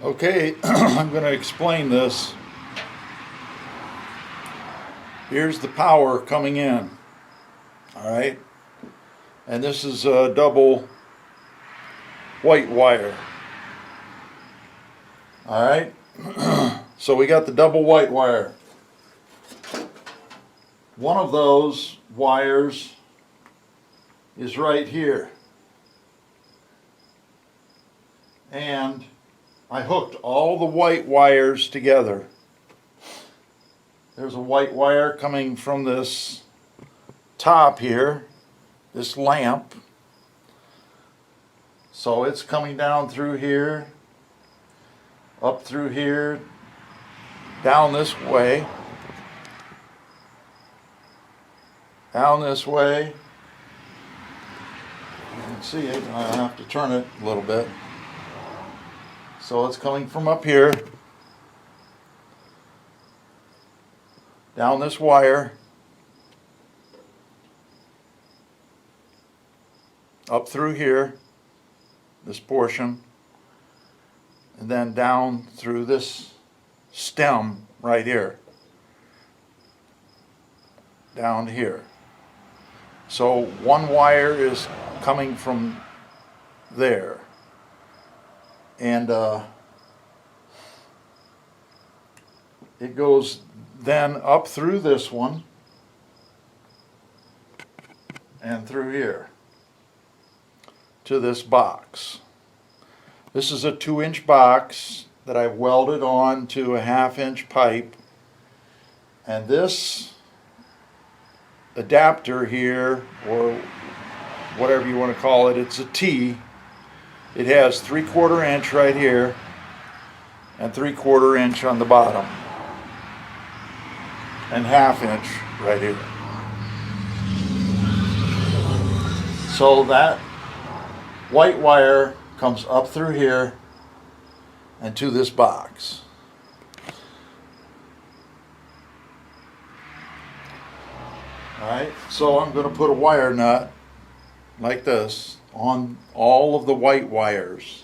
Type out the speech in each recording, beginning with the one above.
Okay, I'm going to explain this. Here's the power coming in, all right? And this is a double white wire, all right? So we got the double white wire. One of those wires is right here. And I hooked all the white wires together. There's a white wire coming from this top here, this lamp. So it's coming down through here, up through here, down this way, down this way. You can see it. I have to turn it a little bit. So it's coming from up here, down this wire, up through here, this portion, and then down through this stem right here, down here. So one wire is coming from there, and it goes then up through this one and through here to this box. This is a 2-inch box that I've welded on to a 1/2-inch pipe, and this adapter here, or whatever you want to call it, it's a T. It has 3/4 inch right here and 3/4 inch on the bottom and 1/2 inch right here. So that white wire comes up through here and to this box. Alright, so I'm going to put a wire nut like this on all of the white wires.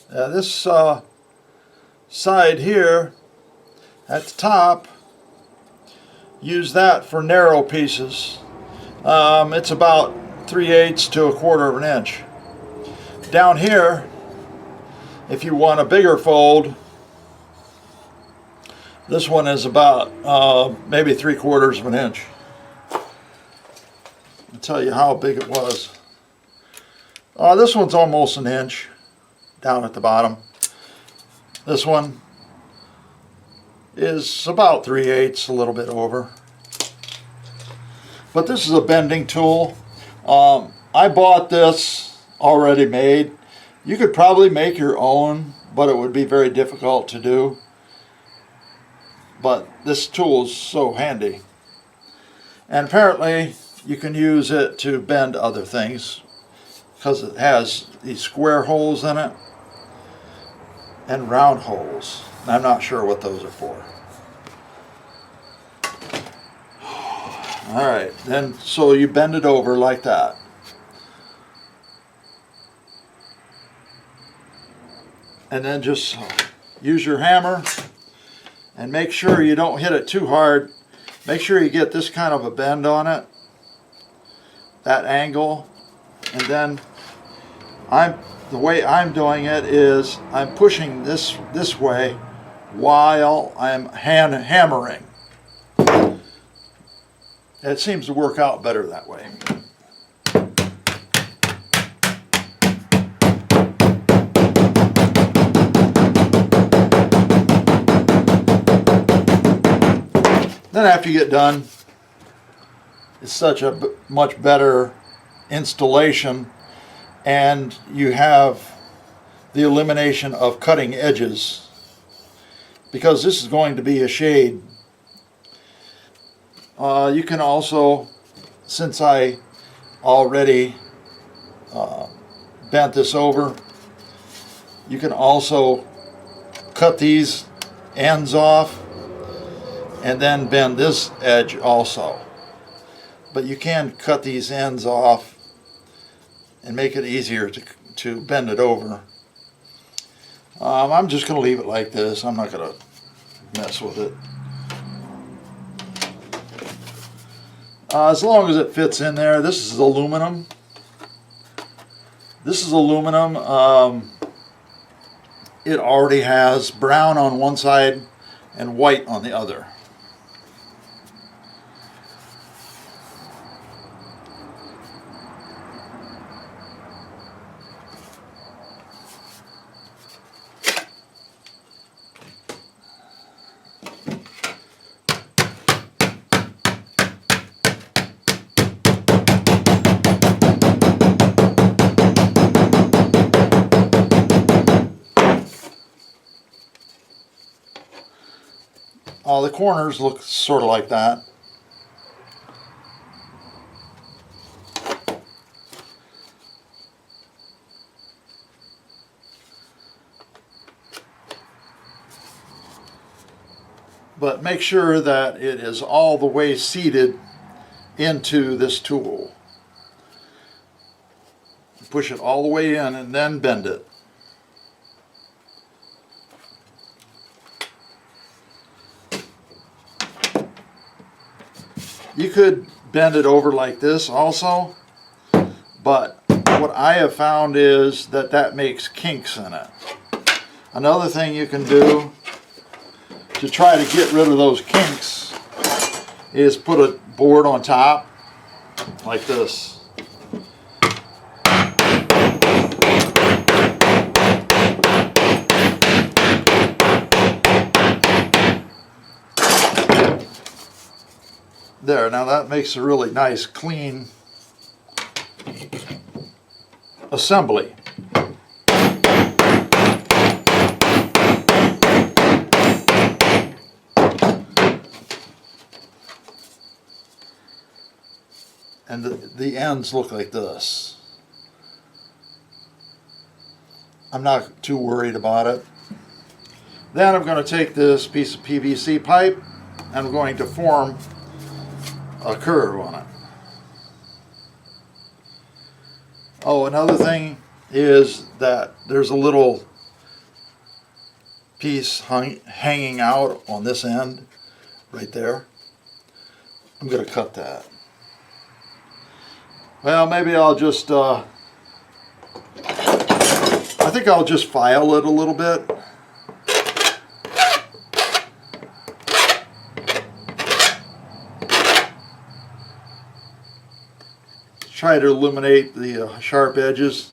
This side here at the top, use that for narrow pieces. It's about 3/8 to 1/4 of an inch. Down here, if you want a bigger fold, this one is about maybe 3/4 of an inch. I'll tell you how big it was. This one's almost an inch down at the bottom. This one is about 3/8, a little bit over. But this is a bending tool. I bought this already made. You could probably make your own, but it would be very difficult to do. But this tool is so handy. And apparently you can use it to bend other things because it has these square holes in it and round holes. I'm not sure what those are for. Alright, then so you bend it over like that. And then just use your hammer and make sure you don't hit it too hard. Make sure you get this kind of a bend on it, that angle, and then the way I'm doing it is I'm pushing this way while I'm hammering. It seems to work out better that way. Then after you get done, it's such a much better installation, and you have the elimination of cutting edges because this is going to be a shade. You can also, since I already bent this over, you can also cut these ends off and then bend this edge also. But you can cut these ends off and make it easier to bend it over. I'm just going to leave it like this. I'm not going to mess with it. As long as it fits in there. This is aluminum. This is aluminum. It already has brown on one side and white on the other. The corners look sort of like that. But make sure that it is all the way seated into this tool. Push it all the way in and then bend it. You could bend it over like this also, but what I have found is that makes kinks in it. Another thing you can do to try to get rid of those kinks is put a board on top like this. There, now that makes a really nice clean assembly. And the ends look like this. I'm not too worried about it. Then I'm going to take this piece of PVC pipe and I'm going to form a curve on it. Oh, another thing is that there's a little piece hanging out on this end right there. I'm going to cut that. Well, maybe I'll just I think I'll just file it a little bit. Try to eliminate the sharp edges.